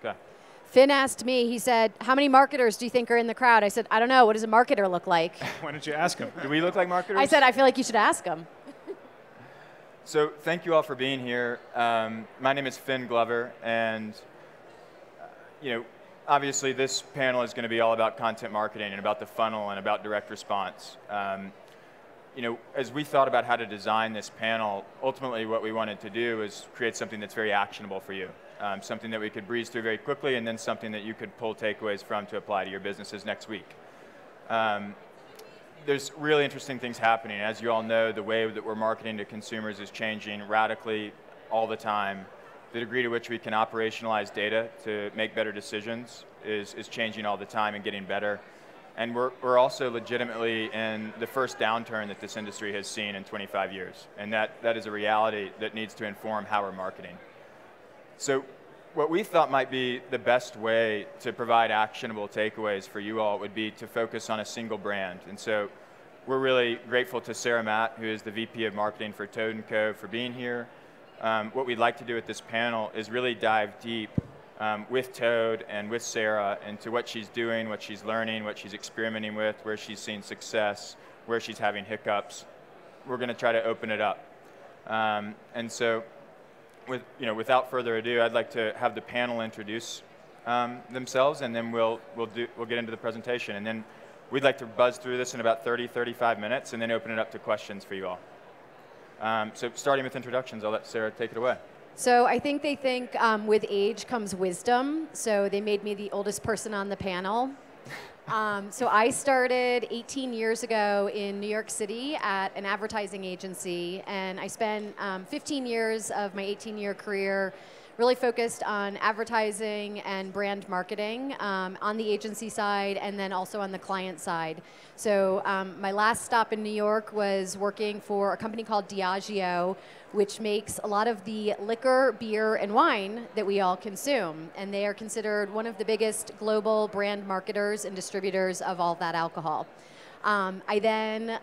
Okay. Finn asked me, he said, how many marketers do you think are in the crowd? I said, I don't know. What does a marketer look like? Why don't you ask him? Do we look like marketers? I said, I feel like you should ask him. So thank you all for being here. My name is Finn Glover, and obviously this panel is going to be all about content marketing and about the funnel and about direct response. As we thought about how to design this panel, ultimately what we wanted to do is create something that's very actionable for you, something that we could breeze through very quickly, and then something that you could pull takeaways from to apply to your businesses next week. There's really interesting things happening. As you all know, the way that we're marketing to consumers is changing radically all the time. The degree to which we can operationalize data to make better decisions is changing all the time and getting better. And we're also legitimately in the first downturn that this industry has seen in 25 years. And that is a reality that needs to inform how we're marketing. So what we thought might be the best way to provide actionable takeaways for you all would be to focus on a single brand. And so we're really grateful to Sarah Matt, who is the VP of Marketing for Toad & Co., for being here. What we'd like to do at this panel is really dive deep with Toad and with Sarah into what she's doing, what she's learning, what she's experimenting with, where she's seen success, where she's having hiccups. We're going to try to open it up. And so without further ado, I'd like to have the panel introduce themselves, and then we'll get into the presentation. And then we'd like to buzz through this in about 35 minutes, and then open it up to questions for you all. So starting with introductions, I'll let Sarah take it away. So I think they think with age comes wisdom. So they made me the oldest person on the panel. So I started 18 years ago in New York City at an advertising agency, and I spent 15 years of my 18-year career really focused on advertising and brand marketing on the agency side and then also on the client side. So my last stop in New York was working for a company called Diageo, which makes a lot of the liquor, beer, and wine that we all consume. And they are considered one of the biggest global brand marketers and distributors of all that alcohol. I then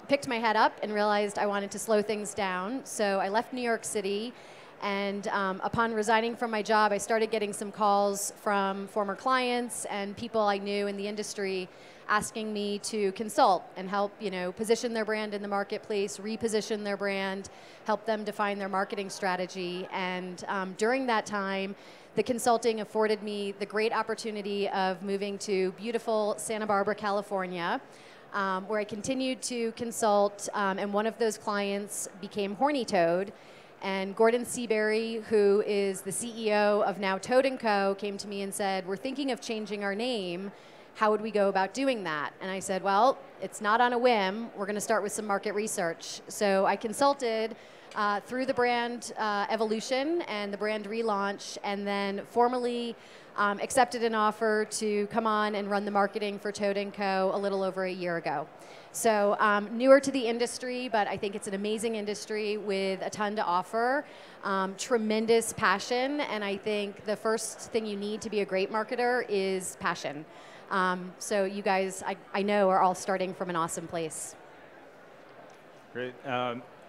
picked my head up and realized I wanted to slow things down. So I left New York City. And upon resigning from my job, I started getting some calls from former clients and people I knew in the industry asking me to consult and help, position their brand in the marketplace, reposition their brand, help them define their marketing strategy. And during that time, the consulting afforded me the great opportunity of moving to beautiful Santa Barbara, California, where I continued to consult, and one of those clients became Horny Toad. And Gordon Seabury, who is the CEO of now Toad & Co., came to me and said, we're thinking of changing our name. How would we go about doing that? And I said, well, it's not on a whim. We're going to start with some market research. So I consulted through the brand evolution and the brand relaunch, and then formally accepted an offer to come on and run the marketing for Toad & Co. a little over a year ago. So newer to the industry, but I think it's an amazing industry with a ton to offer, tremendous passion, and I think the first thing you need to be a great marketer is passion. So you guys, I know, are all starting from an awesome place. Great.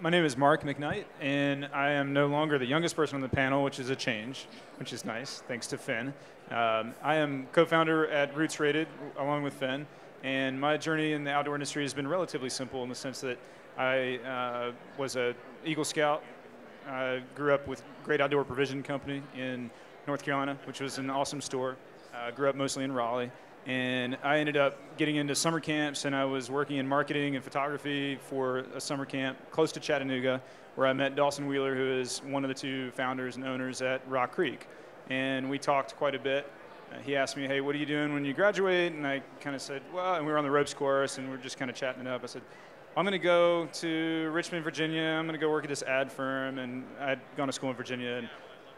My name is Mark McKnight, and I am no longer the youngest person on the panel, which is a change, which is nice, thanks to Finn. I am co-founder at Roots Rated, along with Finn. And my journey in the outdoor industry has been relatively simple in the sense that I was an Eagle Scout. I grew up with Great Outdoor Provision Company in North Carolina, which was an awesome store. I grew up mostly in Raleigh. And I ended up getting into summer camps, and I was working in marketing and photography for a summer camp close to Chattanooga, where I met Dawson Wheeler, who is one of the two founders and owners at Rock Creek. And we talked quite a bit. He asked me, hey, what are you doing when you graduate? And I kind of said, well, and we were on the ropes course, and we were just kind of chatting it up. I said, I'm going to go to Richmond, Virginia. I'm going to go work at this ad firm. And I'd gone to school in Virginia, and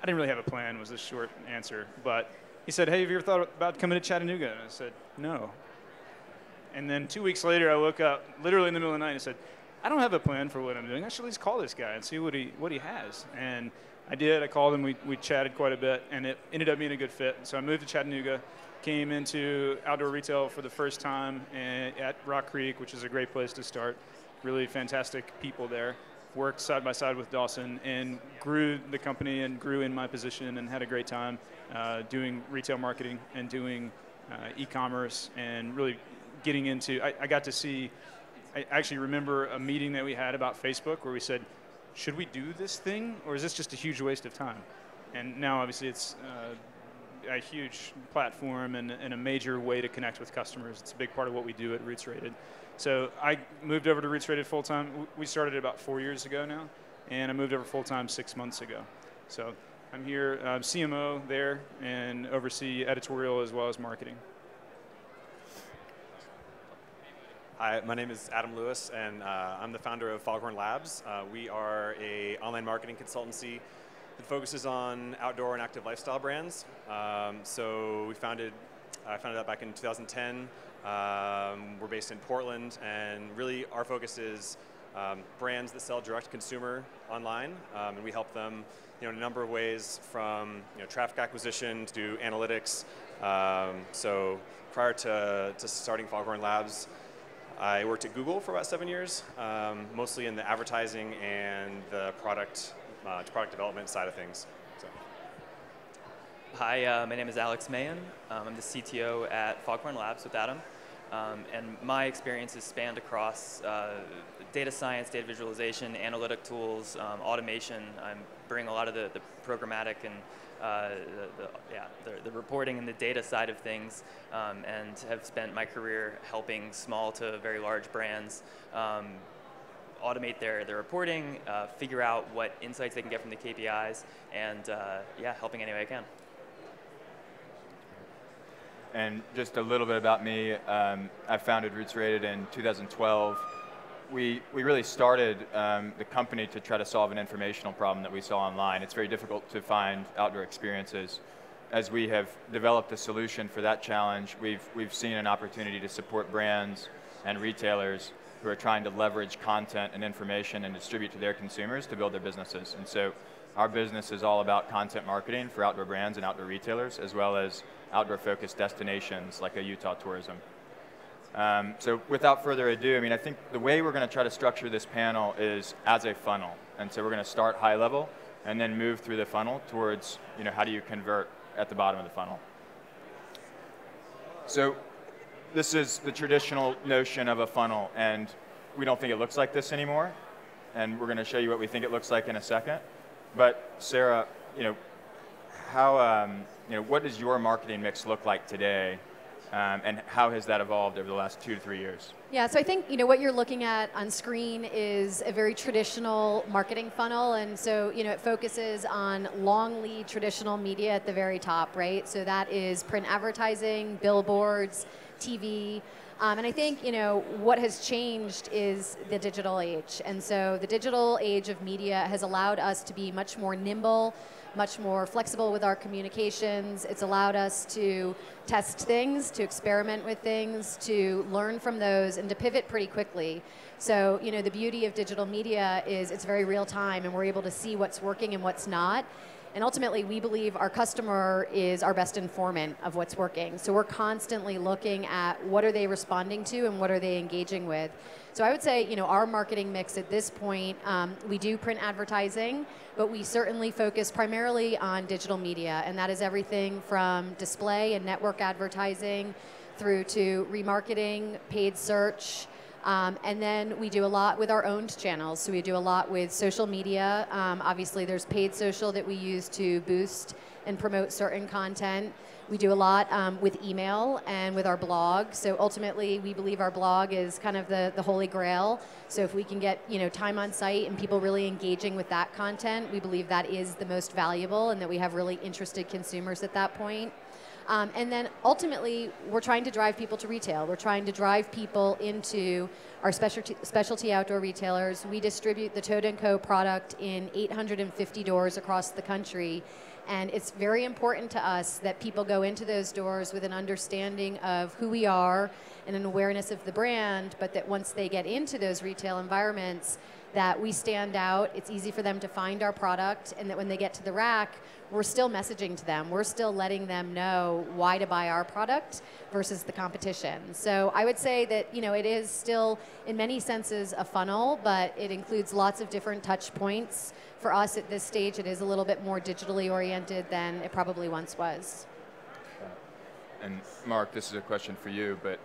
I didn't really have a plan, was the short answer. But he said, hey, have you ever thought about coming to Chattanooga? And I said, no. And then 2 weeks later, I woke up literally in the middle of the night and said, I don't have a plan for what I'm doing. I should at least call this guy and see what he has. And I did. I called him. We chatted quite a bit, and it ended up being a good fit. So I moved to Chattanooga, came into outdoor retail for the first time at Rock Creek, which is a great place to start. Really fantastic people there. worked side by side with Dawson and grew the company and grew in my position and had a great time doing retail marketing and doing e-commerce and really getting into, I got to see, I actually remember a meeting that we had about Facebook where we said, should we do this thing or is this just a huge waste of time? And now obviously it's a huge platform and a major way to connect with customers. It's a big part of what we do at Roots Rated. So I moved over to Roots Rated full time. We started about 4 years ago now, and I moved over full time 6 months ago. So I'm here, CMO there, and oversee editorial as well as marketing. Hi, my name is Adam Lewis, and I'm the founder of Foghorn Labs. We are an online marketing consultancy that focuses on outdoor and active lifestyle brands. So I founded that back in 2010. We're based in Portland, and really our focus is brands that sell direct to consumer online, and we help them, in a number of ways, from traffic acquisition to analytics. So prior to starting Foghorn Labs, I worked at Google for about 7 years, mostly in the advertising and the product development side of things. So. Hi, my name is Alex Mahan. I'm the CTO at Foghorn Labs with Adam. And my experience has spanned across data science, data visualization, analytic tools, automation. I bring a lot of the programmatic and the reporting and the data side of things, and have spent my career helping small to very large brands automate their reporting, figure out what insights they can get from the KPIs, and helping any way I can. And just a little bit about me, I founded Roots Rated in 2012. We really started the company to try to solve an informational problem that we saw online. It's very difficult to find outdoor experiences. As we have developed a solution for that challenge, we've seen an opportunity to support brands and retailers who are trying to leverage content and information and distribute to their consumers to build their businesses. And so our business is all about content marketing for outdoor brands and outdoor retailers, as well as outdoor-focused destinations like a Utah tourism. So without further ado, I think the way we're going to try to structure this panel is as a funnel. And so we're going to start high level and then move through the funnel towards, how do you convert at the bottom of the funnel. So this is the traditional notion of a funnel, and we don't think it looks like this anymore. And we're going to show you what we think it looks like in a second. But Sarah, how, what does your marketing mix look like today, and how has that evolved over the last 2 to 3 years? Yeah, so I think what you're looking at on screen is a very traditional marketing funnel, and so it focuses on long lead traditional media at the very top, right? So that is print advertising, billboards, TV. And I think, what has changed is the digital age. And so the digital age of media has allowed us to be much more nimble, much more flexible with our communications. It's allowed us to test things, to experiment with things, to learn from those, and to pivot pretty quickly. So, the beauty of digital media is it's very real time, and we're able to see what's working and what's not. And ultimately, we believe our customer is our best informant of what's working. So we're constantly looking at what are they responding to and what are they engaging with. So I would say, our marketing mix at this point, we do print advertising, but we certainly focus primarily on digital media. And that is everything from display and network advertising through to remarketing, paid search, and then we do a lot with our owned channels. So we do a lot with social media. Obviously, there's paid social that we use to boost and promote certain content. We do a lot with email and with our blog. So ultimately, we believe our blog is kind of the holy grail. So if we can get time on site and people really engaging with that content, we believe that is the most valuable and that we have really interested consumers at that point. And then ultimately, we're trying to drive people to retail. We're trying to drive people into our specialty outdoor retailers. We distribute the Toad & Co. product in 850 doors across the country. And it's very important to us that people go into those doors with an understanding of who we are and an awareness of the brand, but that once they get into those retail environments, that we stand out, it's easy for them to find our product, and that when they get to the rack, we're still messaging to them. We're still letting them know why to buy our product versus the competition. So I would say that it is still, in many senses, a funnel, but it includes lots of different touch points. For us at this stage, it is a little bit more digitally oriented than it probably once was. And Mark, this is a question for you, but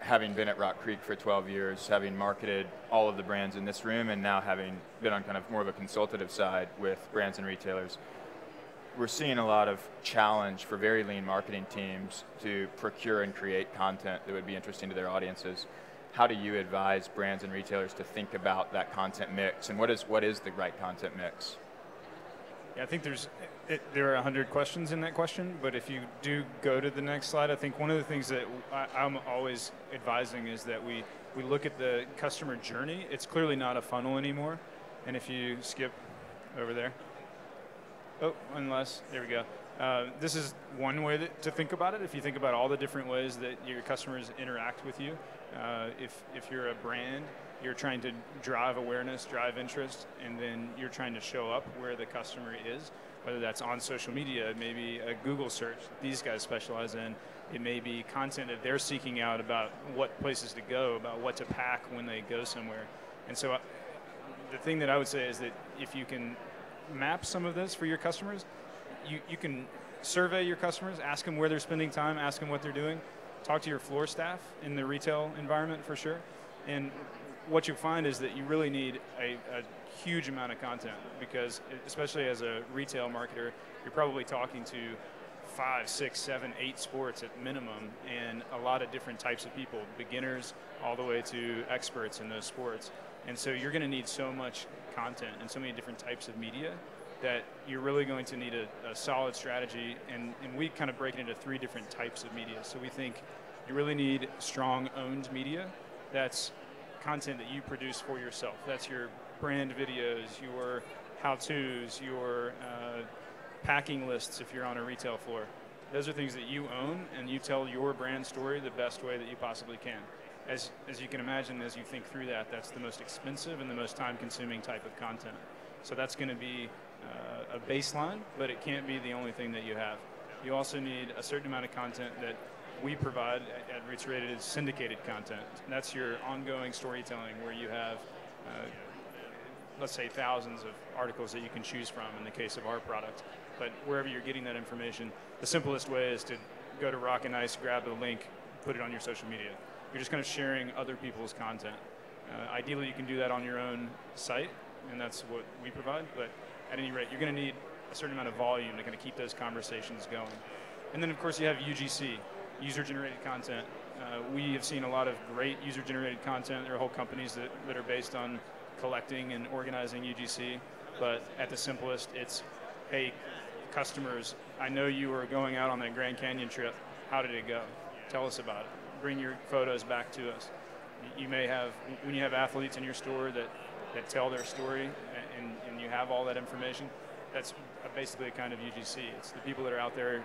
having been at Rock Creek for 12 years, having marketed all of the brands in this room, and now having been on kind of more of a consultative side with brands and retailers, we're seeing a lot of challenge for very lean marketing teams to procure and create content that would be interesting to their audiences. How do you advise brands and retailers to think about that content mix, and what is the right content mix? Yeah, I think there are 100 questions in that question, but if you do go to the next slide, I think one of the things that I'm always advising is that we look at the customer journey. It's clearly not a funnel anymore, and if you skip over there, there we go. This is one way to think about it. If you think about all the different ways that your customers interact with you, if you're a brand, you're trying to drive awareness, drive interest, and then you're trying to show up where the customer is, whether that's on social media, maybe a Google search these guys specialize in. It may be content that they're seeking out about what places to go, about what to pack when they go somewhere. And so the thing that I would say is that if you can map some of this for your customers, you can survey your customers, ask them where they're spending time, ask them what they're doing, talk to your floor staff in the retail environment for sure. And what you'll find is that you really need a huge amount of content, because especially as a retail marketer, you're probably talking to 5, 6, 7, 8 sports at minimum, and a lot of different types of people, beginners all the way to experts in those sports. And so you're going to need so much content and so many different types of media that you're really going to need a solid strategy. And we kind of break it into 3 different types of media. So we think you really need strong owned media. That's content that you produce for yourself. That's your brand videos, your how-tos, your packing lists if you're on a retail floor. Those are things that you own, and you tell your brand story the best way that you possibly can. As you can imagine, as you think through that, that's the most expensive and the most time-consuming type of content. So that's going to be a baseline, but it can't be the only thing that you have. You also need a certain amount of content that we provide at Roots Rated is syndicated content. And that's your ongoing storytelling, where you have, let's say, thousands of articles that you can choose from in the case of our product. But wherever you're getting that information, the simplest way is to go to Rock and Ice, grab the link, put it on your social media. You're just kind of sharing other people's content. Ideally, you can do that on your own site, and that's what we provide. But at any rate, you're going to need a certain amount of volume to kind of keep those conversations going. And then, of course, you have UGC, user-generated content. We have seen a lot of great user-generated content. There are whole companies that are based on collecting and organizing UGC. But at the simplest, it's, hey, customers, I know you were going out on that Grand Canyon trip. How did it go? Tell us about it. Bring your photos back to us. You may have, when you have athletes in your store that tell their story, and you have all that information, that's basically a kind of UGC. It's the people that are out there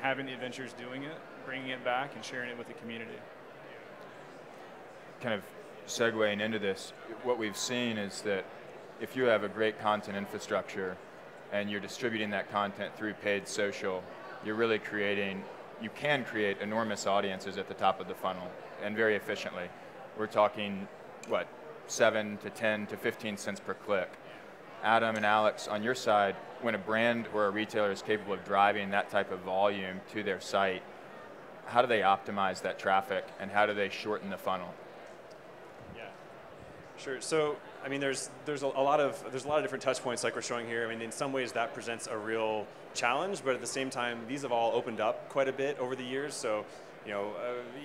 having the adventures, doing it, bringing it back, and sharing it with the community. Kind of segueing into this, what we've seen is that if you have a great content infrastructure and you're distributing that content through paid social, you're really you can create enormous audiences at the top of the funnel, and very efficiently. We're talking, 7 to 10 to 15 cents per click. Adam and Alex, on your side, when a brand or a retailer is capable of driving that type of volume to their site, how do they optimize that traffic, and how do they shorten the funnel? Yeah, sure. So, I mean, there's a lot of different touch points like we're showing here. I mean, in some ways that presents a real challenge, but at the same time, these have all opened up quite a bit over the years. So,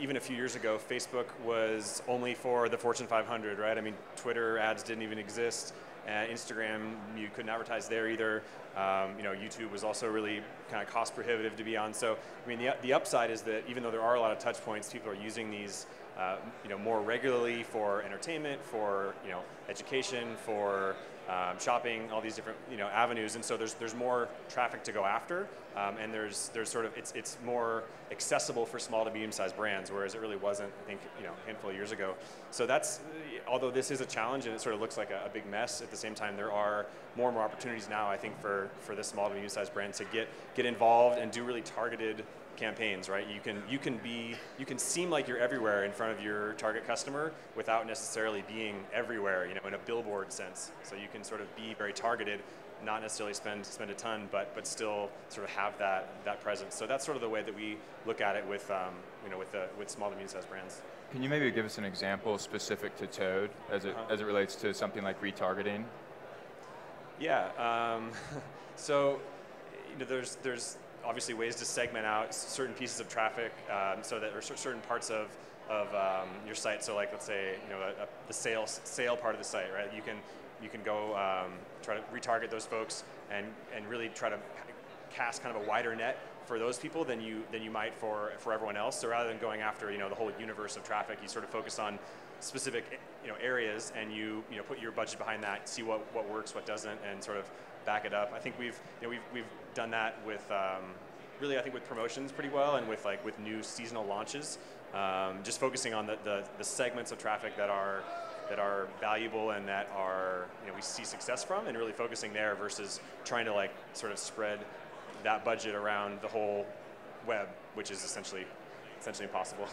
even a few years ago, Facebook was only for the Fortune 500, right? I mean, Twitter ads didn't even exist. Instagram, you couldn't advertise there either. YouTube was also really kind of cost prohibitive to be on. So, I mean, the upside is that even though there are a lot of touch points, people are using these, more regularly for entertainment, for education, for shopping, all these different avenues, and so there's more traffic to go after, and there's sort of it's more accessible for small to medium-sized brands, whereas it really wasn't, I think, a handful of years ago. So that's, although this is a challenge and it sort of looks like a big mess, at the same time there are more and more opportunities now, I think, for the small to medium-sized brand to get involved and do really targeted campaigns, right? You can seem like you're everywhere in front of your target customer without necessarily being everywhere, in a billboard sense. So you can sort of be very targeted, not necessarily spend a ton, but still sort of have that presence. So that's sort of the way that we look at it with with small to medium-sized brands. Can you maybe give us an example specific to Toad as it relates to something like retargeting? Yeah. So there's obviously ways to segment out certain pieces of traffic, so that, or certain parts of your site. So like, let's say, the sale part of the site, right? You can go try to retarget those folks and really try to cast kind of a wider net for those people than you might for everyone else. So rather than going after the whole universe of traffic, you sort of focus on specific areas, and you put your budget behind that, see what works, what doesn't, and sort of back it up. I think we've done that with really, I think, with promotions pretty well, and with new seasonal launches, just focusing on the segments of traffic that are valuable and that are we see success from, and really focusing there versus trying to sort of spread that budget around the whole web, which is essentially impossible.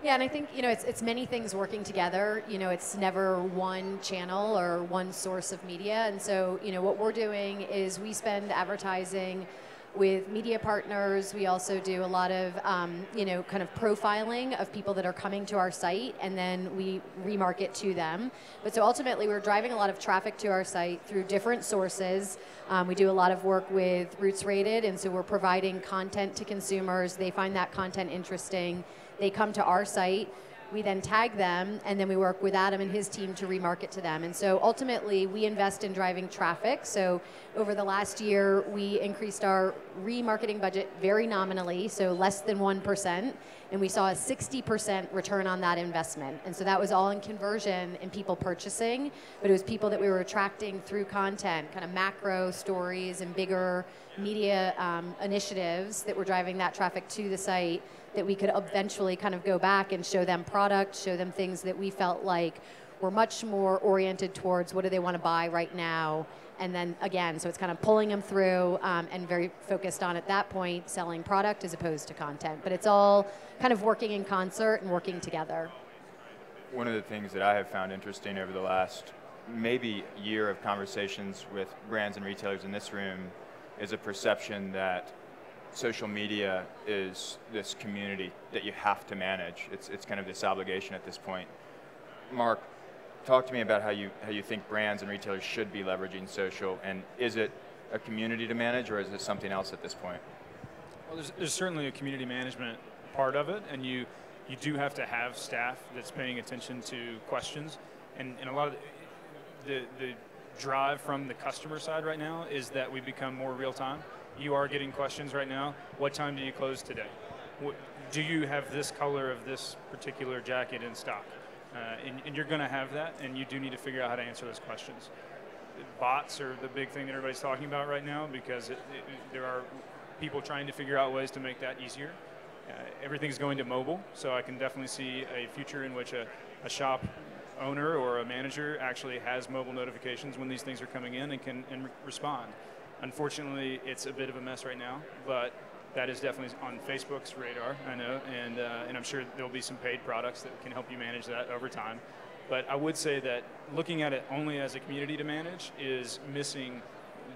Yeah, and I think it's many things working together. It's never one channel or one source of media, and so what we're doing is we spend advertising with media partners. We also do a lot of kind of profiling of people that are coming to our site, and then we remarket to them. But so ultimately, we're driving a lot of traffic to our site through different sources. We do a lot of work with Roots Rated, and so we're providing content to consumers. They find that content interesting. They come to our site, we then tag them, and then we work with Adam and his team to remarket to them. And so ultimately, we invest in driving traffic. So over the last year, we increased our remarketing budget very nominally, so less than 1%, and we saw a 60% return on that investment. And so that was all in conversion and people purchasing, but it was people that we were attracting through content, kind of macro stories and bigger media initiatives that were driving that traffic to the site, that we could eventually kind of go back and show them product, show them things that we felt like were much more oriented towards what do they want to buy right now. And then again, so it's kind of pulling them through and very focused on, at that point, selling product as opposed to content. But it's all kind of working in concert and working together. One of the things that I have found interesting over the last maybe year of conversations with brands and retailers in this room is a perception that social media is this community that you have to manage. It's kind of this obligation at this point. Mark, talk to me about how you think brands and retailers should be leveraging social, and is it a community to manage, or is it something else at this point? Well, there's certainly a community management part of it, and you do have to have staff that's paying attention to questions, and a lot of the drive from the customer side right now is that we become more real time. You are getting questions right now. What time do you close today? Do you have this color of this particular jacket in stock? And you're going to have that, and you do need to figure out how to answer those questions. Bots are the big thing that everybody's talking about right now, because there are people trying to figure out ways to make that easier. Everything's going to mobile, so I can definitely see a future in which a shop owner or a manager actually has mobile notifications when these things are coming in and can respond. Unfortunately, it's a bit of a mess right now, but that is definitely on Facebook's radar, I know, and I'm sure there'll be some paid products that can help you manage that over time. But I would say that looking at it only as a community to manage is missing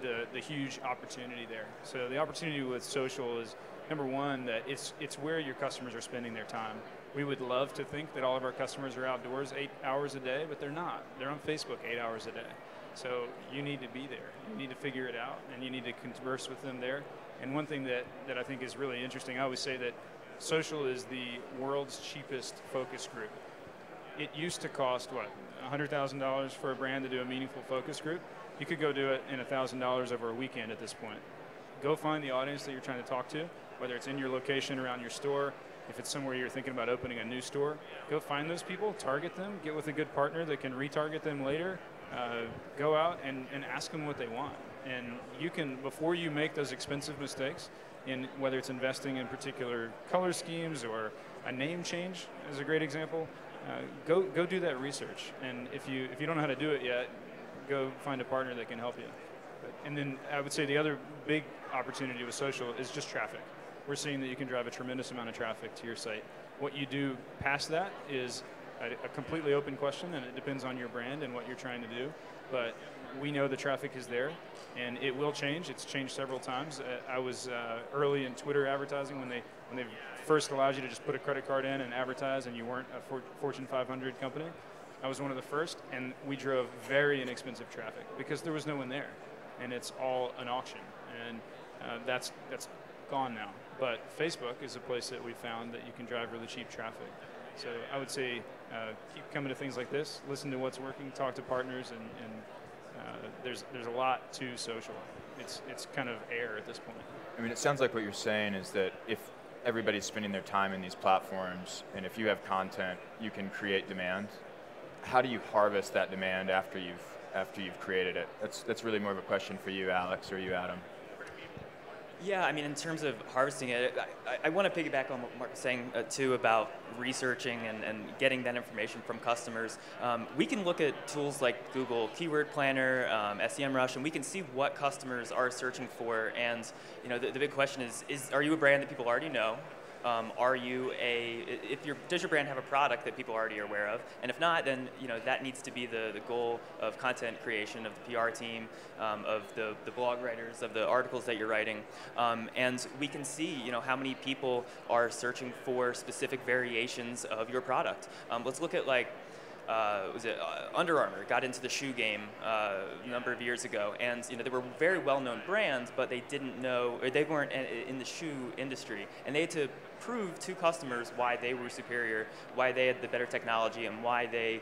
the huge opportunity there. So the opportunity with social is, number one, that it's where your customers are spending their time. We would love to think that all of our customers are outdoors 8 hours a day, but they're not. They're on Facebook 8 hours a day. So you need to be there. You need to figure it out, and you need to converse with them there. And one thing that I think is really interesting, I always say that social is the world's cheapest focus group. It used to cost, what, $100,000 for a brand to do a meaningful focus group? You could go do it in $1,000 over a weekend at this point. Go find the audience that you're trying to talk to, whether it's in your location, around your store. If it's somewhere you're thinking about opening a new store, go find those people, target them, get with a good partner that can retarget them later, go out and ask them what they want. And you can, before you make those expensive mistakes, in whether it's investing in particular color schemes or a name change is a great example, go do that research. And if you don't know how to do it yet, go find a partner that can help you. And then I would say the other big opportunity with social is just traffic. We're seeing that you can drive a tremendous amount of traffic to your site. What you do past that is a completely open question, and it depends on your brand and what you're trying to do. But we know the traffic is there, and it will change. It's changed several times. I was early in Twitter advertising when they first allowed you to just put a credit card in and advertise, and you weren't a Fortune 500 company. I was one of the first, and we drove very inexpensive traffic because there was no one there, and it's all an auction, and that's gone now. But Facebook is a place that we found that you can drive really cheap traffic. So I would say keep coming to things like this, listen to what's working, talk to partners, and there's a lot to social. It's kind of air at this point. I mean, it sounds like what you're saying is that if everybody's spending their time in these platforms, and if you have content, you can create demand. How do you harvest that demand after you've created it? That's really more of a question for you, Alex, or you, Adam. Yeah, I mean, in terms of harvesting it, I want to piggyback on what Mark was saying too about researching and getting that information from customers. We can look at tools like Google Keyword Planner, SEMrush, and we can see what customers are searching for. And the big question is, are you a brand that people already know? Does your brand have a product that people already are aware of? And if not, then that needs to be the goal of content creation, of the PR team, of the blog writers, of the articles that you're writing. And we can see how many people are searching for specific variations of your product. Let's look at Under Armour got into the shoe game a number of years ago, and they were very well-known brands, but they didn't know, or they weren't in the shoe industry, and they had to prove to customers why they were superior, why they had the better technology, and why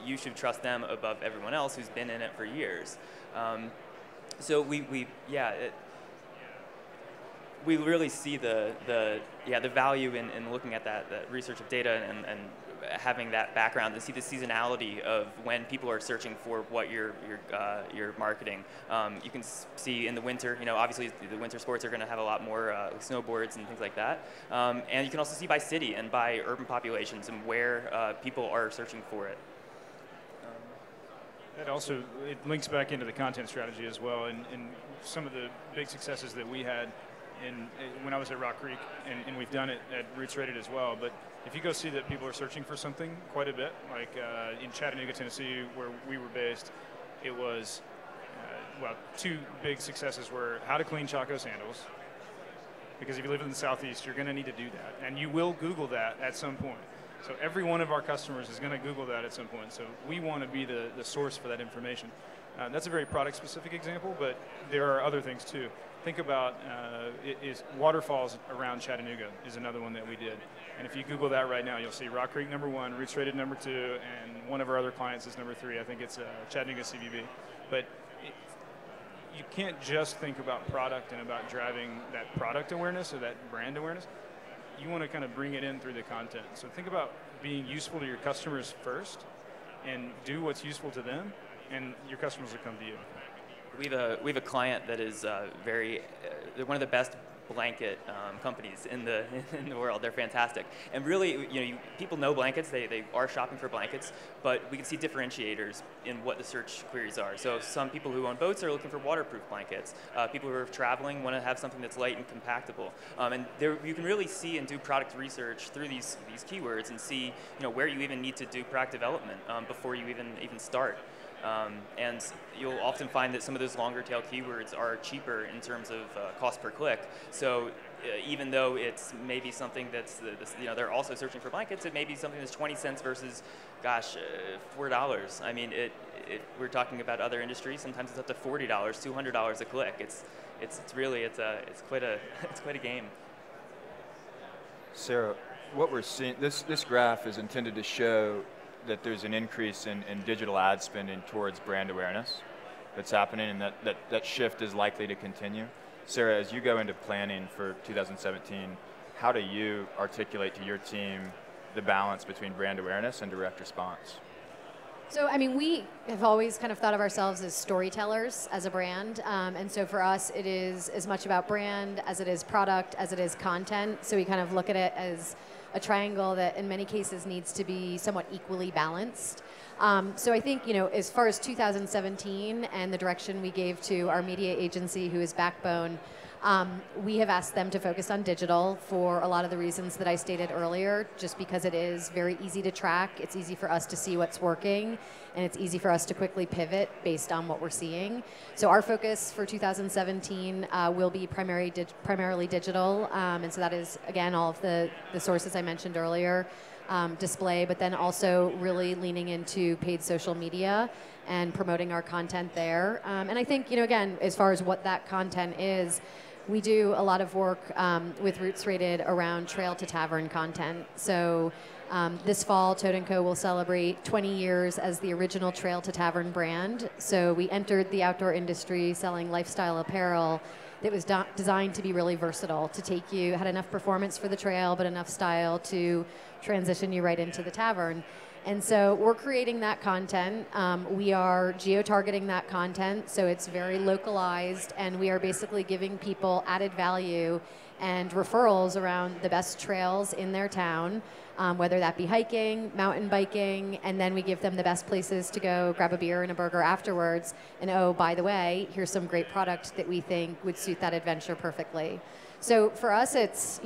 you should trust them above everyone else who's been in it for years. So we really see the value in looking at that research of data and having that background and see the seasonality of when people are searching for what you're marketing. You can see in the winter, obviously the winter sports are going to have a lot more snowboards and things like that. And you can also see by city and by urban populations and where people are searching for it. It links back into the content strategy as well, and some of the big successes that we had when I was at Rock Creek, and we've done it at Roots Rated as well. But if you go see that people are searching for something quite a bit, like in Chattanooga, Tennessee, where we were based, it was, two big successes were how to clean Chaco sandals, because if you live in the Southeast, you're going to need to do that, and you will Google that at some point. So every one of our customers is going to Google that at some point. So we want to be the source for that information. That's a very product-specific example, but there are other things too. Think about waterfalls around Chattanooga is another one that we did. And if you Google that right now, you'll see Rock Creek #1, Roots Rated #2, and one of our other clients is #3. I think it's Chattanooga CVB. But you can't just think about product and about driving that product awareness or that brand awareness. You want to kind of bring it in through the content. So think about being useful to your customers first and do what's useful to them, and your customers will come to you. We have a client that is they're one of the best blanket companies in the world. They're fantastic, and really, people know blankets. They are shopping for blankets, but we can see differentiators in what the search queries are. So some people who own boats are looking for waterproof blankets. People who are traveling want to have something that's light and compactable. And you can really see and do product research through these keywords and see where you even need to do product development before you even start. And you'll often find that some of those longer tail keywords are cheaper in terms of cost per click. So even though it's maybe something that's, they're also searching for blankets, it may be something that's 20 cents versus, $4. I mean, we're talking about other industries. Sometimes it's up to $40, $200 a click. It's quite a game. Sarah, what we're seeing, this graph is intended to show that there's an increase in digital ad spending towards brand awareness that's happening, and that shift is likely to continue. Sarah, as you go into planning for 2017, how do you articulate to your team the balance between brand awareness and direct response? So, I mean, we have always kind of thought of ourselves as storytellers as a brand. And so for us, it is as much about brand as it is product, as it is content. So we kind of look at it as a triangle that in many cases needs to be somewhat equally balanced. So I think, as far as 2017 and the direction we gave to our media agency, who is Backbone, we have asked them to focus on digital for a lot of the reasons that I stated earlier, just because it is very easy to track, it's easy for us to see what's working, and it's easy for us to quickly pivot based on what we're seeing. So our focus for 2017 will be primarily digital, and so that is, again, all of the sources I mentioned earlier, display, but then also really leaning into paid social media and promoting our content there. And I think, again, as far as what that content is, we do a lot of work with Roots Rated around trail to tavern content. So this fall, Toad & Co. will celebrate 20 years as the original trail to tavern brand. So we entered the outdoor industry selling lifestyle apparel that was designed to be really versatile, to take you, had enough performance for the trail, but enough style to transition you right into the tavern. And so we're creating that content. We are geo-targeting that content, so it's very localized, and we are basically giving people added value and referrals around the best trails in their town, whether that be hiking, mountain biking, and then we give them the best places to go grab a beer and a burger afterwards. And oh, by the way, here's some great product that we think would suit that adventure perfectly. So for us, it's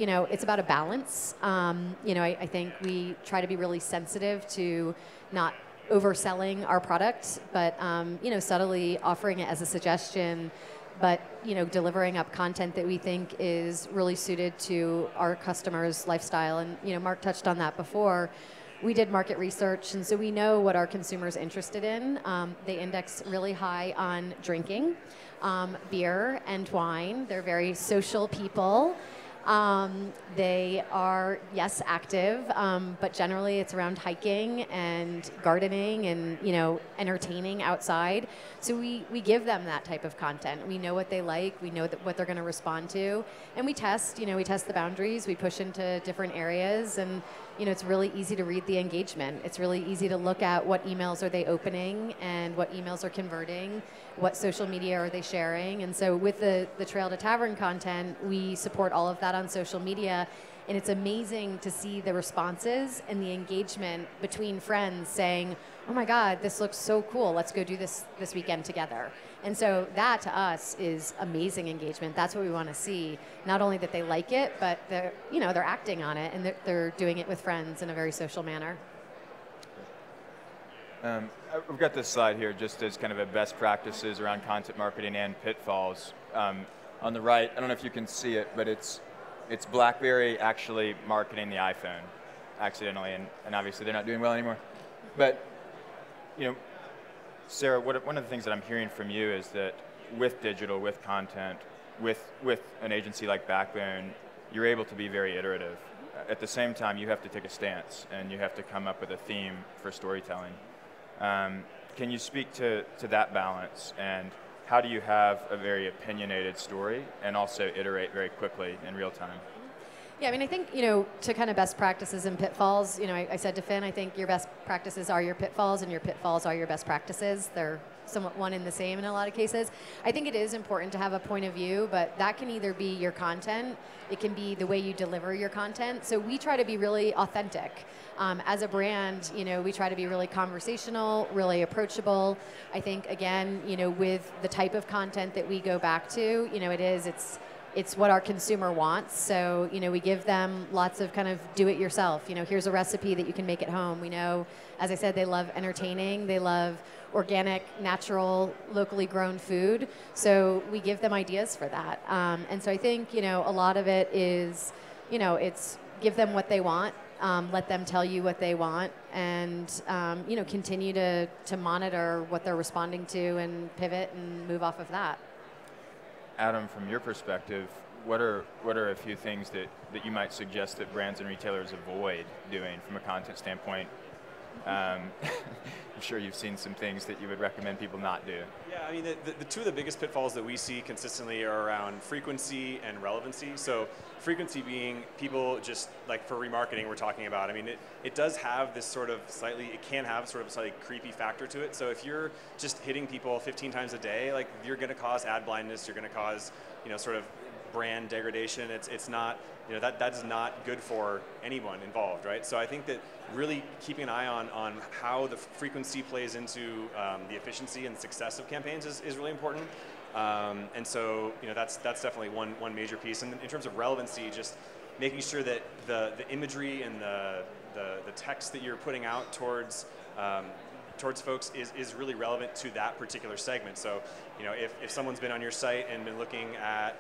about a balance. I think we try to be really sensitive to not overselling our product, but subtly offering it as a suggestion, but delivering up content that we think is really suited to our customers' lifestyle. And Mark touched on that before. We did market research, and so we know what our consumers are interested in. They index really high on drinking, beer and wine. They're very social people. They are, yes, active, but generally it's around hiking and gardening and, entertaining outside. So we give them that type of content. We know what they like. We know what they're going to respond to. And we test the boundaries. We push into different areas. And, it's really easy to read the engagement. It's really easy to look at what emails are they opening and what emails are converting, what social media are they sharing. And so with the Trail to Tavern content, we support all of that on social media. And it's amazing to see the responses and the engagement between friends saying, oh my God, this looks so cool. Let's go do this weekend together. And so that to us is amazing engagement. That's what we want to see. Not only that they like it, but they're acting on it and they're doing it with friends in a very social manner. We've got this slide here just as kind of a best practices around content marketing and pitfalls. On the right, I don't know if you can see it, but it's BlackBerry actually marketing the iPhone accidentally, and obviously they're not doing well anymore. But, Sarah, one of the things that I'm hearing from you is that with digital, with content, with an agency like Backbone, you're able to be very iterative. At the same time, you have to take a stance, and you have to come up with a theme for storytelling. Can you speak to that balance, and how do you have a very opinionated story and also iterate very quickly in real time? Yeah, I mean, I think, to kind of best practices and pitfalls, I said to Finn, I think your best practices are your pitfalls and your pitfalls are your best practices. They're somewhat one and the same in a lot of cases. I think it is important to have a point of view, but that can either be your content, it can be the way you deliver your content. So we try to be really authentic. As a brand, we try to be really conversational, really approachable. I think, again, with the type of content that we go back to, it's what our consumer wants. So, we give them lots of kind of do-it-yourself. Here's a recipe that you can make at home. We know, as I said, they love entertaining. They love organic, natural, locally grown food. So we give them ideas for that. And so I think, a lot of it is, it's give them what they want. Let them tell you what they want, and continue to monitor what they're responding to and pivot and move off of that. Adam, from your perspective, what are a few things that you might suggest that brands and retailers avoid doing from a content standpoint I'm sure you've seen some things that you would recommend people not do. Yeah, I mean, the two of the biggest pitfalls that we see consistently are around frequency and relevancy. So frequency being people just, like for remarketing we're talking about, I mean, it does have this sort of it can have sort of a slightly creepy factor to it. So if you're just hitting people 15 times a day, like you're going to cause ad blindness, you're going to cause, sort of brand degradation. It's not, that's not good for anyone involved, right? So I think that really keeping an eye on how the frequency plays into the efficiency and success of campaigns is really important. And so that's definitely one major piece. And in terms of relevancy, just making sure that the imagery and the text that you're putting out towards folks is really relevant to that particular segment. So, if someone's been on your site and been looking at,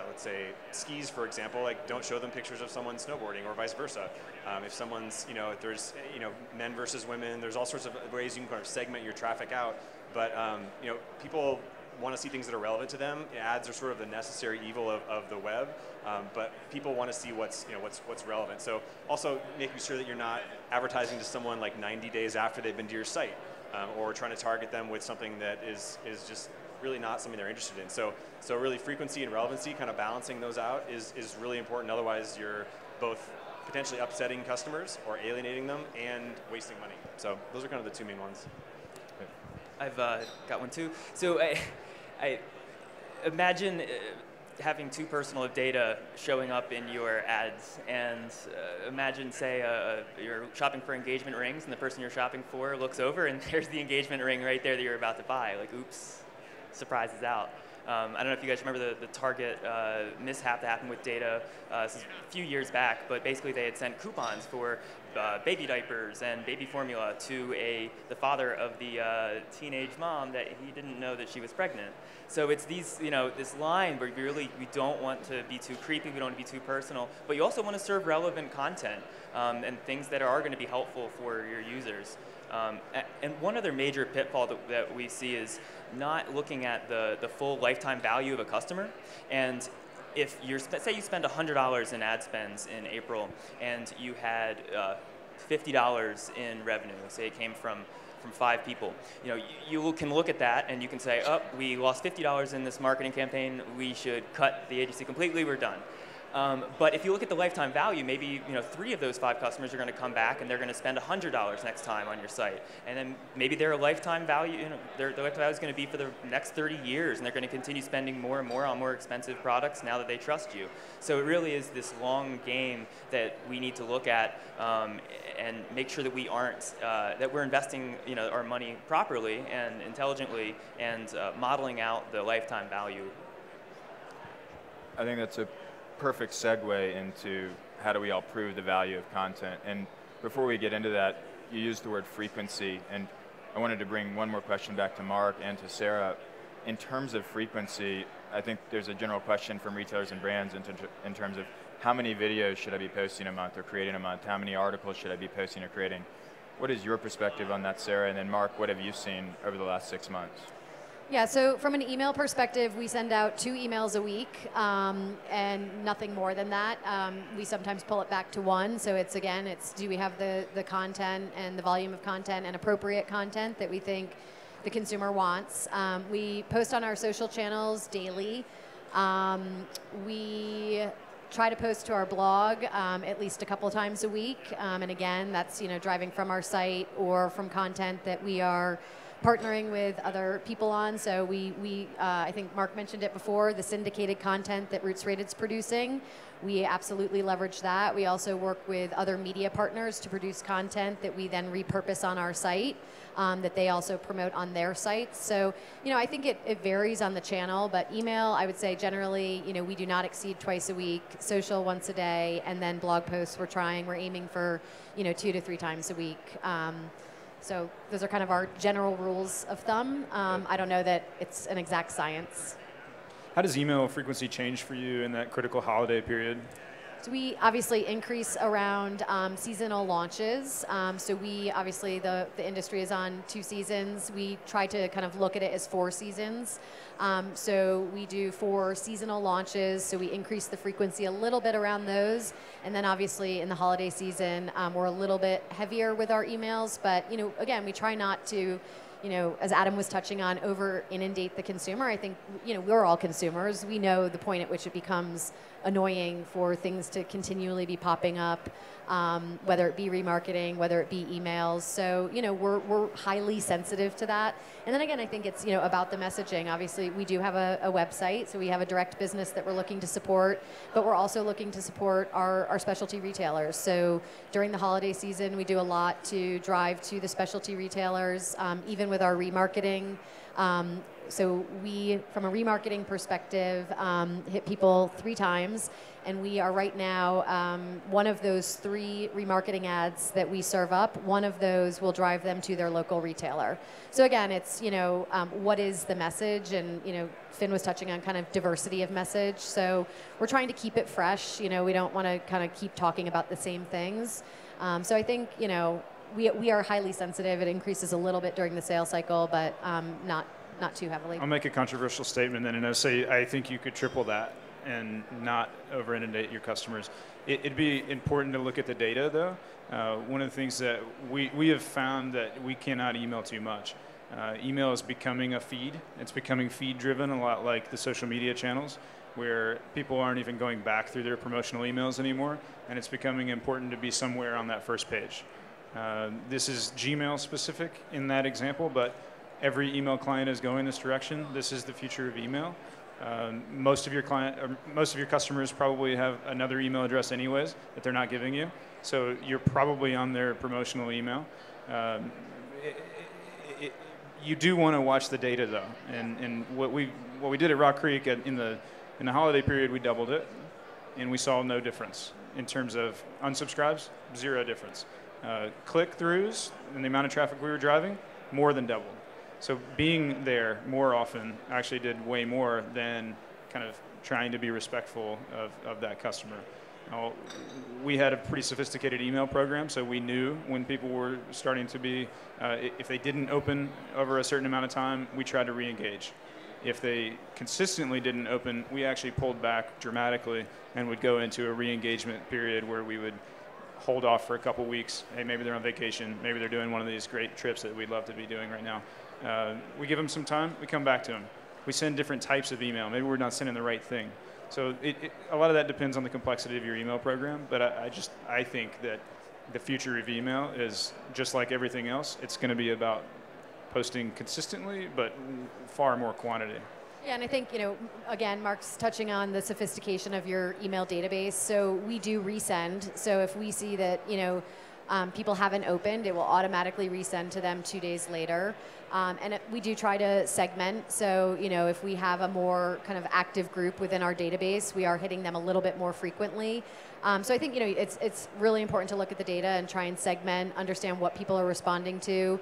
let's say skis, for example, like don't show them pictures of someone snowboarding or vice versa. If someone's, if there's, men versus women, there's all sorts of ways you can kind of segment your traffic out. But, people want to see things that are relevant to them. Ads are sort of the necessary evil of the web, but people want to see what's relevant. So also making sure that you're not advertising to someone like 90 days after they've been to your site, or trying to target them with something that is just really not something they're interested in. So really frequency and relevancy, kind of balancing those out is really important. Otherwise, you're both potentially upsetting customers or alienating them and wasting money. So those are kind of the two main ones. I've got one too. So I imagine having too personal of data showing up in your ads, and imagine, say, you're shopping for engagement rings, and the person you're shopping for looks over, and there's the engagement ring right there that you're about to buy. Like, oops, surprise is out. I don't know if you guys remember the Target mishap that happened with data. This is a few years back, but basically they had sent coupons for baby diapers and baby formula to the father of the teenage mom that he didn't know that she was pregnant. So it's these, this line where we don't want to be too creepy, we don't want to be too personal, but you also want to serve relevant content and things that are going to be helpful for your users. And one other major pitfall that we see is not looking at the full lifetime value of a customer. And if say you spend $100 in ad spends in April and you had $50 in revenue, say it came from 5 people, you can look at that and you can say, oh, we lost $50 in this marketing campaign, we should cut the agency completely, we're done. But if you look at the lifetime value, maybe 3 of those 5 customers are going to come back and they're going to spend $100 next time on your site, and then maybe their lifetime value, their lifetime value is going to be for the next 30 years, and they're going to continue spending more and more on more expensive products now that they trust you. So it really is this long game that we need to look at and make sure that we aren't that we're investing our money properly and intelligently and modeling out the lifetime value. I think that's a perfect segue into how do we all prove the value of content. And before we get into that, you used the word frequency, and I wanted to bring one more question back to Mark and to Sarah. In terms of frequency, I think there's a general question from retailers and brands in terms of how many videos should I be posting a month or creating a month? How many articles should I be posting or creating? What is your perspective on that, Sarah? And then Mark, what have you seen over the last 6 months? Yeah, so from an email perspective, we send out 2 emails a week and nothing more than that. We sometimes pull it back to 1. So it's do we have the content and the volume of content and appropriate content that we think the consumer wants. We post on our social channels daily. We try to post to our blog at least a couple times a week. And again, that's driving from our site or from content that we are partnering with other people on. So I think Mark mentioned it before, the syndicated content that Roots Rated's producing. We absolutely leverage that. We also work with other media partners to produce content that we then repurpose on our site that they also promote on their sites. So, I think it varies on the channel, but email, I would say generally, we do not exceed twice a week, social once a day, and then blog posts we're aiming for, 2 to 3 times a week. So those are kind of our general rules of thumb. I don't know that it's an exact science. How does email frequency change for you in that critical holiday period? So we obviously increase around seasonal launches. So we obviously the industry is on 2 seasons. We try to kind of look at it as 4 seasons. So we do 4 seasonal launches. So we increase the frequency a little bit around those. And then obviously in the holiday season, we're a little bit heavier with our emails. But again, we try not to, as Adam was touching on, over inundate the consumer. I think, we're all consumers. We know the point at which it becomes annoying for things to continually be popping up, whether it be remarketing, whether it be emails. So, we're highly sensitive to that. And then again, I think it's, about the messaging. Obviously, we do have a website, so we have a direct business that we're looking to support, but we're also looking to support our specialty retailers. So during the holiday season, we do a lot to drive to the specialty retailers, even with our remarketing. So we, from a remarketing perspective, hit people 3 times, and we are right now, one of those 3 remarketing ads that we serve up, one of those will drive them to their local retailer. So again, it's, what is the message? And, Finn was touching on kind of diversity of message. So we're trying to keep it fresh. We don't want to kind of keep talking about the same things. So I think, we are highly sensitive. It increases a little bit during the sales cycle, but not too heavily. I'll make a controversial statement then, and I'll say I think you could triple that and not over inundate your customers. It'd be important to look at the data, though. One of the things that we have found that we cannot email too much. Email is becoming a feed. It's becoming feed-driven, a lot like the social media channels, where people aren't even going back through their promotional emails anymore, and it's becoming important to be somewhere on that first page. This is Gmail specific in that example, but every email client is going this direction. This is the future of email. Most of your customers probably have another email address anyways that they're not giving you. So you're probably on their promotional email. You do want to watch the data though. And what we did at Rock Creek in the holiday period, we doubled it, and we saw no difference in terms of unsubscribes, 0 difference. Click-throughs and the amount of traffic we were driving, more than doubled. So being there more often actually did way more than kind of trying to be respectful of that customer. Now, we had a pretty sophisticated email program, so we knew when people were starting to be, if they didn't open over a certain amount of time, we tried to re-engage. If they consistently didn't open, we actually pulled back dramatically and would go into a re-engagement period where we would hold off for a couple weeks. Hey, maybe they're on vacation. Maybe they're doing one of these great trips that we'd love to be doing right now. We give them some time. We come back to them. We send different types of email. Maybe we're not sending the right thing. So a lot of that depends on the complexity of your email program. But I think that the future of email is just like everything else. It's going to be about posting consistently, but far more quantity. Yeah, and I think, again, Mark's touching on the sophistication of your email database. So we do resend. So if we see that, people haven't opened, it will automatically resend to them 2 days later. And we do try to segment. So, if we have a more kind of active group within our database, we are hitting them a little bit more frequently. So I think, it's really important to look at the data and try and segment, understand what people are responding to.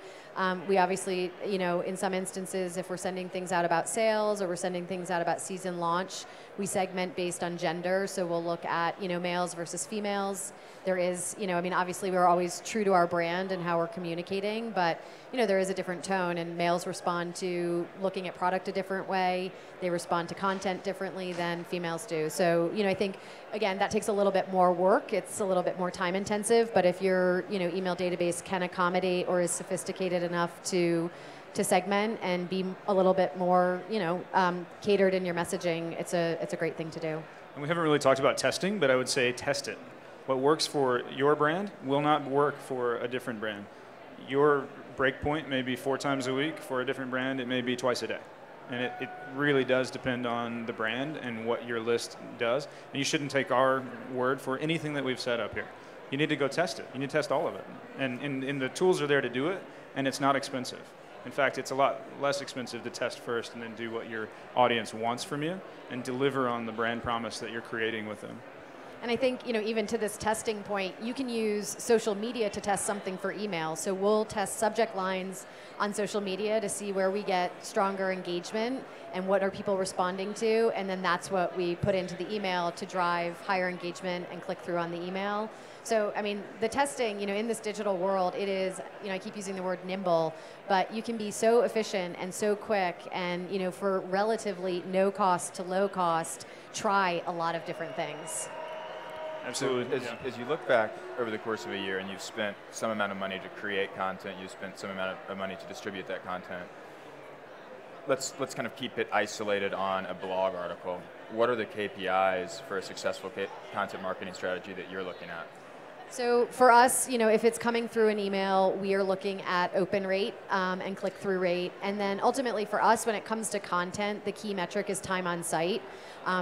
We obviously, in some instances, if we're sending things out about sales or we're sending things out about season launch, we segment based on gender. So we'll look at, males versus females. There is, obviously we're always true to our brand and how we're communicating, but, there is a different tone, and males respond to looking at product a different way. They respond to content differently than females do. So, I think, again, that takes a little bit more work. It's a little bit more time intensive, but if your, email database can accommodate or is sophisticated enough to segment and be a little bit more, catered in your messaging, it's a great thing to do. And we haven't really talked about testing, but I would say test it. What works for your brand will not work for a different brand. Your breakpoint may be 4 times a week. For a different brand, it may be twice a day. And it really does depend on the brand and what your list does. And you shouldn't take our word for anything that we've set up here. You need to go test it. You need to test all of it. And the tools are there to do it, and it's not expensive. In fact, it's a lot less expensive to test first and then do what your audience wants from you and deliver on the brand promise that you're creating with them. And I think, even to this testing point, you can use social media to test something for email. So we'll test subject lines on social media to see where we get stronger engagement and what are people responding to, and then that's what we put into the email to drive higher engagement and click through on the email. So, I mean, the testing, in this digital world, it is, I keep using the word nimble, but you can be so efficient and so quick and, for relatively no cost to low cost, try a lot of different things. Absolutely. So as you look back over the course of a year and you've spent some amount of money to create content, you've spent some amount of money to distribute that content, let's kind of keep it isolated on a blog article. What are the KPIs for a successful content marketing strategy that you're looking at? So for us, if it's coming through an email, we are looking at open rate and click-through rate. And then ultimately for us, when it comes to content, the key metric is time on site.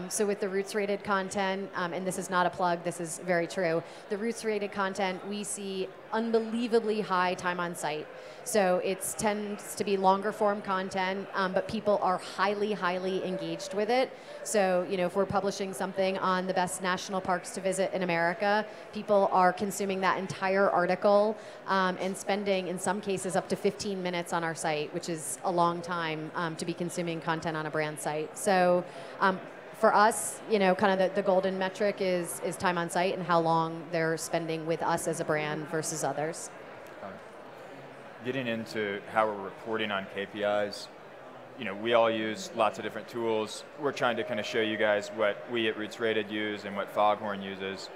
So with the Roots rated content, and this is not a plug, this is very true, the Roots rated content, we see unbelievably high time on site. So it tends to be longer form content, but people are highly, highly engaged with it. So, if we're publishing something on the best national parks to visit in America, people are consuming that entire article and spending, in some cases, up to 15 minutes on our site, which is a long time to be consuming content on a brand site. So for us, kind of the golden metric is time on site and how long they're spending with us as a brand versus others. Getting into how we're reporting on KPIs, we all use lots of different tools. We're trying to kind of show you guys what we at Roots Rated use and what Foghorn uses.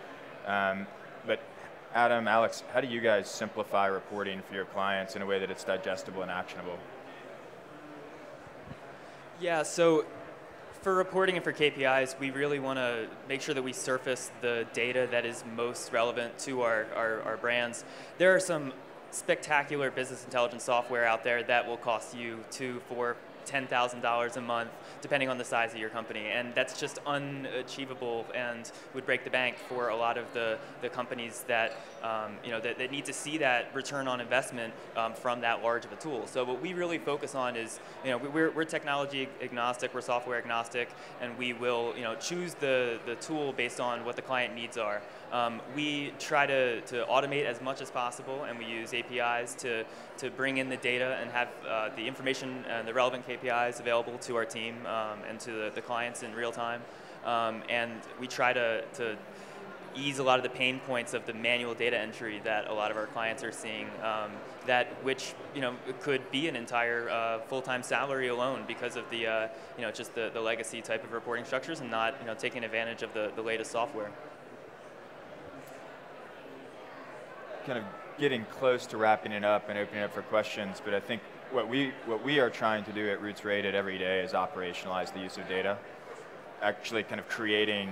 But Adam, Alex, how do you guys simplify reporting for your clients in a way that it's digestible and actionable? Yeah, so for reporting and for KPIs, we really want to make sure that we surface the data that is most relevant to our brands. There are some spectacular business intelligence software out there that will cost you $2,000, $4,000, $10,000 a month, depending on the size of your company, and that's just unachievable and would break the bank for a lot of the companies that that need to see that return on investment from that large of a tool. So what we really focus on is, we're technology agnostic, we're software agnostic, and we will choose the tool based on what the client needs are. We try to automate as much as possible, and we use APIs to bring in the data and have the information and the relevant KPIs available to our team and to the clients in real time. And we try to ease a lot of the pain points of the manual data entry that a lot of our clients are seeing, which could be an entire full-time salary alone because of the just the legacy type of reporting structures and not taking advantage of the latest software. Kind of getting close to wrapping it up and opening up for questions, but I think what we are trying to do at Roots Rated every day is operationalize the use of data, actually kind of creating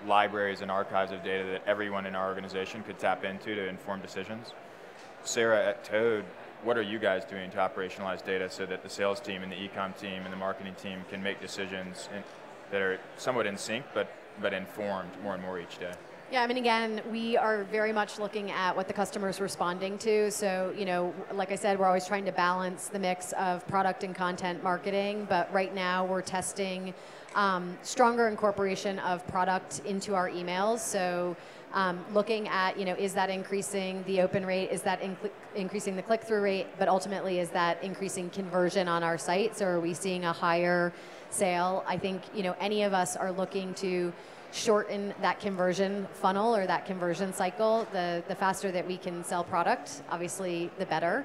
libraries and archives of data that everyone in our organization could tap into to inform decisions. Sarah, at Toad, what are you guys doing to operationalize data so that the sales team and the e-com team and the marketing team can make decisions that are somewhat in sync but informed more and more each day? Yeah, I mean, again, we are very much looking at what the customer is responding to. So, like I said, we're always trying to balance the mix of product and content marketing. But right now, we're testing stronger incorporation of product into our emails. So, looking at, is that increasing the open rate? Is that increasing the click-through rate? But ultimately, is that increasing conversion on our site? So, are we seeing a higher sale? I think, any of us are looking to shorten that conversion funnel or that conversion cycle. The faster that we can sell product, obviously, the better.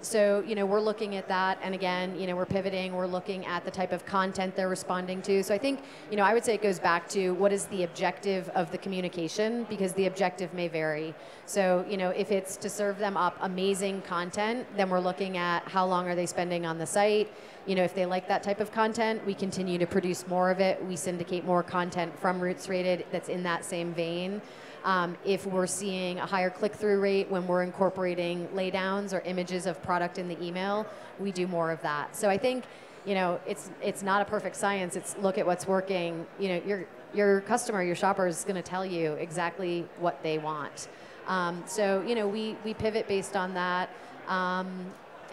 So, we're looking at that, and again, we're pivoting, we're looking at the type of content they're responding to. So I think, I would say it goes back to what is the objective of the communication, because the objective may vary. So, if it's to serve them up amazing content, then we're looking at how long are they spending on the site. If they like that type of content, we continue to produce more of it. We syndicate more content from Roots Rated that's in that same vein. If we're seeing a higher click-through rate when we're incorporating laydowns or images of product in the email, we do more of that. So I think, it's not a perfect science. It's look at what's working. Your customer, your shopper is going to tell you exactly what they want. So we pivot based on that.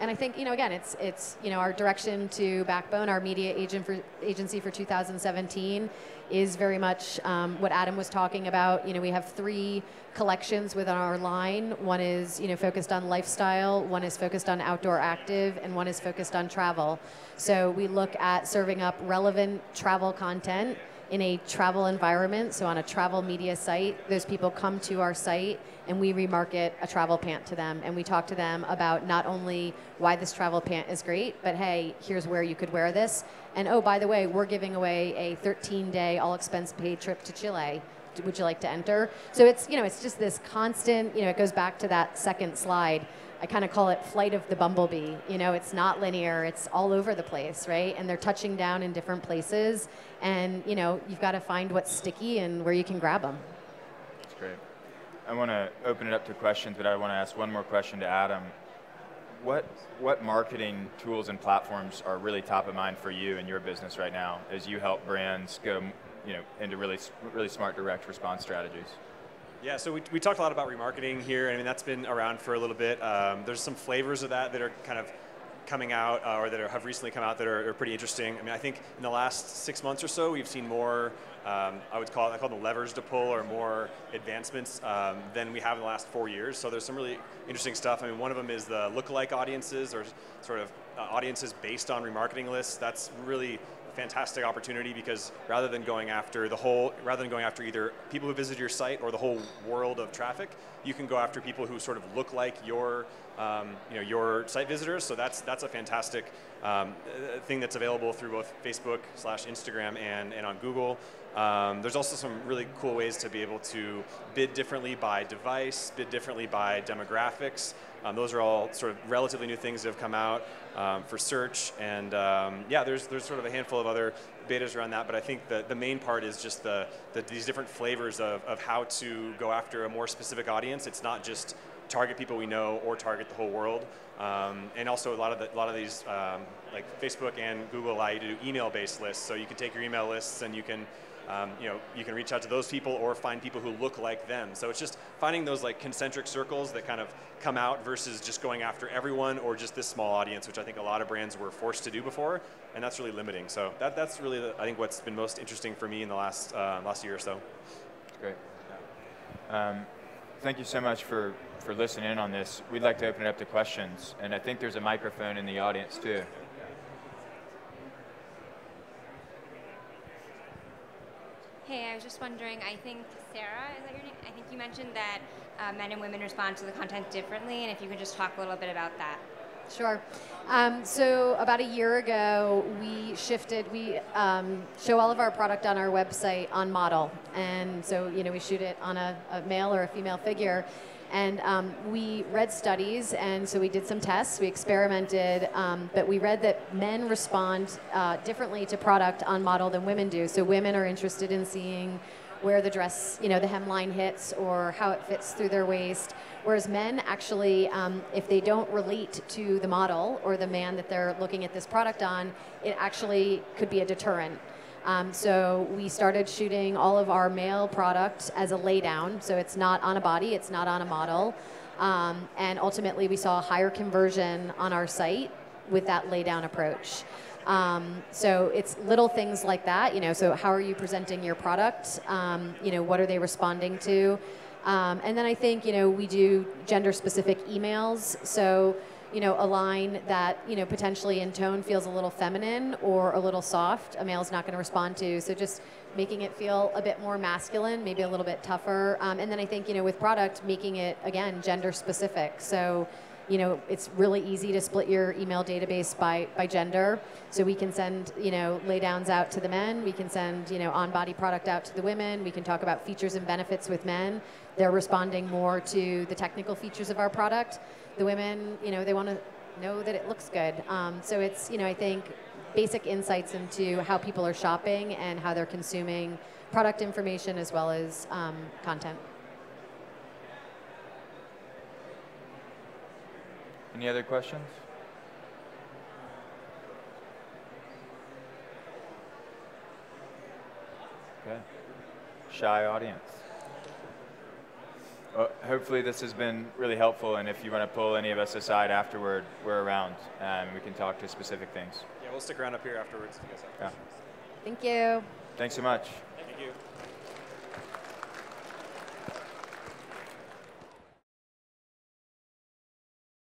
And I think, again, it's our direction to Backbone, our media agency for 2017, is very much what Adam was talking about. We have 3 collections within our line. One is focused on lifestyle, one is focused on outdoor active, and one is focused on travel. So we look at serving up relevant travel content in a travel environment, so on a travel media site. Those people come to our site and we remarket a travel pant to them, and we talk to them about not only why this travel pant is great, but hey, here's where you could wear this. And oh, by the way, we're giving away a 13-day all-expense-paid trip to Chile. Would you like to enter? So it's just this constant, it goes back to that second slide. I kind of call it flight of the bumblebee. It's not linear, it's all over the place, right? And they're touching down in different places, and you've got to find what's sticky and where you can grab them. That's great. I want to open it up to questions, but I want to ask one more question to Adam. What marketing tools and platforms are really top of mind for you in your business right now as you help brands go into really smart direct response strategies? Yeah, so we talked a lot about remarketing here. I mean, that's been around for a little bit. There's some flavors of that are kind of coming out or that have recently come out that are pretty interesting. I mean, I think in the last 6 months or so, we've seen more, I call them levers to pull, or more advancements than we have in the last 4 years. So there's some really interesting stuff. I mean, one of them is the lookalike audiences, or sort of audiences based on remarketing lists. That's really fantastic opportunity, because rather than going after either people who visit your site or the whole world of traffic, you can go after people who sort of look like your site visitors. So that's a fantastic thing that's available through both Facebook/Instagram and on Google. There's also some really cool ways to be able to bid differently by device, bid differently by demographics. Those are all sort of relatively new things that have come out for search, and there's sort of a handful of other betas around that. But I think the main part is just these different flavors of how to go after a more specific audience. It's not just target people we know or target the whole world. And also a lot of these like Facebook and Google allow you to do email-based lists, so you can take your email lists and you can reach out to those people or find people who look like them. So it's just finding those like concentric circles that kind of come out versus just going after everyone or just this small audience, which I think a lot of brands were forced to do before, and that's really limiting. So that's really I think what's been most interesting for me in the last year or so. Great. Thank you so much for listening in on this. We'd like to open it up to questions, and I think there's a microphone in the audience too. Hey, I was just wondering, I think Sarah, is that your name? I think you mentioned that men and women respond to the content differently, and if you could just talk a little bit about that. Sure. So about a year ago, we shifted. We show all of our product on our website on model, and so we shoot it on a male or a female figure. And we read studies, and so we did some tests. We experimented, but we read that men respond differently to product on model than women do. So women are interested in seeing where the dress, the hemline hits or how it fits through their waist. Whereas men actually, if they don't relate to the model or the man that they're looking at this product on, it actually could be a deterrent. So we started shooting all of our male product as a laydown, so it's not on a body, it's not on a model, and ultimately we saw a higher conversion on our site with that laydown approach. So it's little things like that, so how are you presenting your product, what are they responding to, and then I think, we do gender-specific emails, so a line that, potentially in tone feels a little feminine or a little soft, a male's not going to respond to. So just making it feel a bit more masculine, maybe a little bit tougher. And then I think, with product, making it, again, gender specific. So, it's really easy to split your email database by gender. So we can send, laydowns out to the men. We can send, on-body product out to the women. We can talk about features and benefits with men. They're responding more to the technical features of our product. The women, they want to know that it looks good. So it's, I think, basic insights into how people are shopping and how they're consuming product information as well as content. Any other questions? Okay. Shy audience. Well, hopefully this has been really helpful, and if you want to pull any of us aside afterward, we're around, and we can talk to specific things. Yeah, we'll stick around up here afterwards if you guys have questions. Thank you. Thanks so much. Thank you.